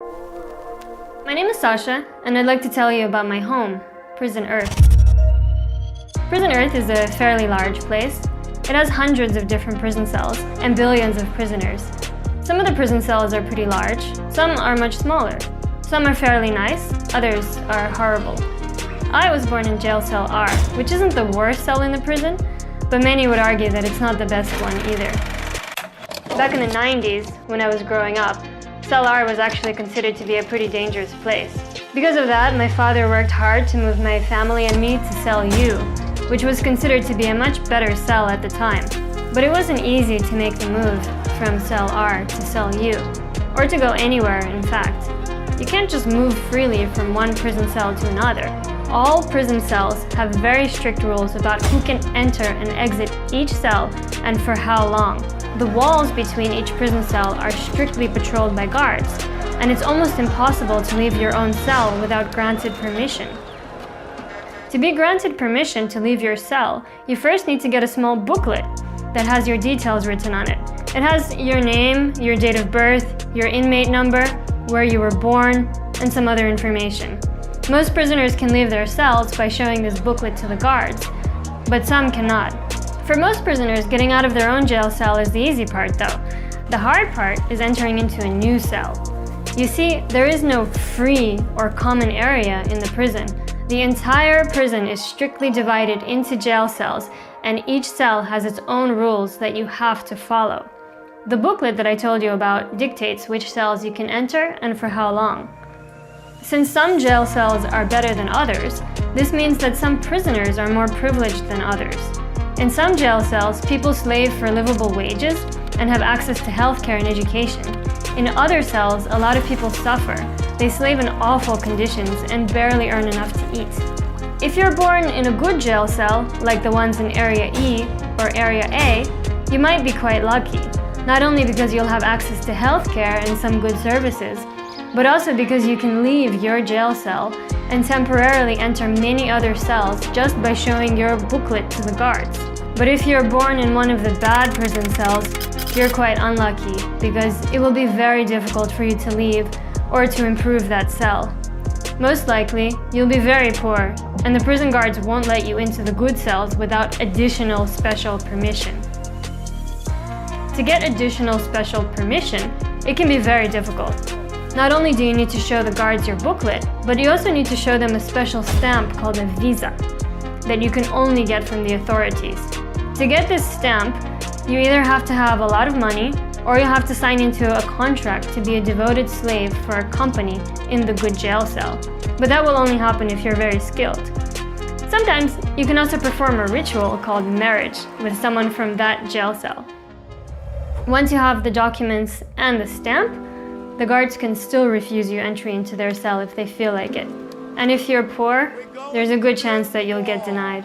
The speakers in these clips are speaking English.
My name is Sasha, and I'd like to tell you about my home, Prison Earth. Prison Earth is a fairly large place. It has hundreds of different prison cells and billions of prisoners. Some of the prison cells are pretty large, some are much smaller. Some are fairly nice, others are horrible. I was born in jail cell R, which isn't the worst cell in the prison, but many would argue that it's not the best one either. Back in the 90s, when I was growing up, Cell R was actually considered to be a pretty dangerous place. Because of that, my father worked hard to move my family and me to Cell U, which was considered to be a much better cell at the time. But it wasn't easy to make the move from Cell R to Cell U, or to go anywhere, in fact. You can't just move freely from one prison cell to another. All prison cells have very strict rules about who can enter and exit each cell and for how long. The walls between each prison cell are strictly patrolled by guards, and it's almost impossible to leave your own cell without granted permission. To be granted permission to leave your cell, you first need to get a small booklet that has your details written on it. It has your name, your date of birth, your inmate number, where you were born, and some other information. Most prisoners can leave their cells by showing this booklet to the guards, but some cannot. For most prisoners, getting out of their own jail cell is the easy part though. The hard part is entering into a new cell. You see, there is no free or common area in the prison. The entire prison is strictly divided into jail cells, and each cell has its own rules that you have to follow. The booklet that I told you about dictates which cells you can enter and for how long. Since some jail cells are better than others, this means that some prisoners are more privileged than others. In some jail cells, people slave for livable wages and have access to healthcare and education. In other cells, a lot of people suffer. They slave in awful conditions and barely earn enough to eat. If you're born in a good jail cell, like the ones in Area E or Area A, you might be quite lucky. Not only because you'll have access to healthcare and some good services, but also because you can leave your jail cell and temporarily enter many other cells just by showing your booklet to the guards. But if you're born in one of the bad prison cells, you're quite unlucky because it will be very difficult for you to leave or to improve that cell. Most likely, you'll be very poor, and the prison guards won't let you into the good cells without additional special permission. To get additional special permission, it can be very difficult. Not only do you need to show the guards your booklet, but you also need to show them a special stamp called a visa that you can only get from the authorities. To get this stamp, you either have to have a lot of money or you have to sign into a contract to be a devoted slave for a company in the good jail cell. But that will only happen if you're very skilled. Sometimes you can also perform a ritual called marriage with someone from that jail cell. Once you have the documents and the stamp, the guards can still refuse you entry into their cell if they feel like it. And if you're poor, there's a good chance that you'll get denied.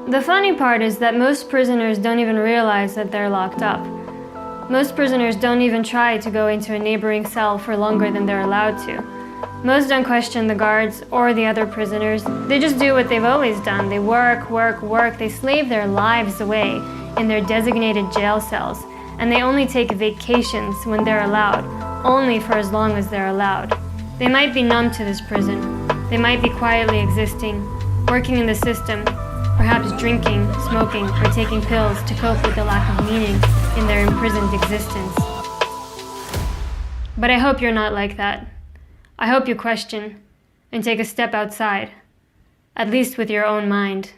The funny part is that most prisoners don't even realize that they're locked up. Most prisoners don't even try to go into a neighboring cell for longer than they're allowed to. Most don't question the guards or the other prisoners. They just do what they've always done. They work, work, work. They slave their lives away in their designated jail cells. And they only take vacations when they're allowed, only for as long as they're allowed. They might be numb to this prison. They might be quietly existing, working in the system, perhaps drinking, smoking, or taking pills to cope with the lack of meaning in their imprisoned existence. But I hope you're not like that. I hope you question and take a step outside, at least with your own mind.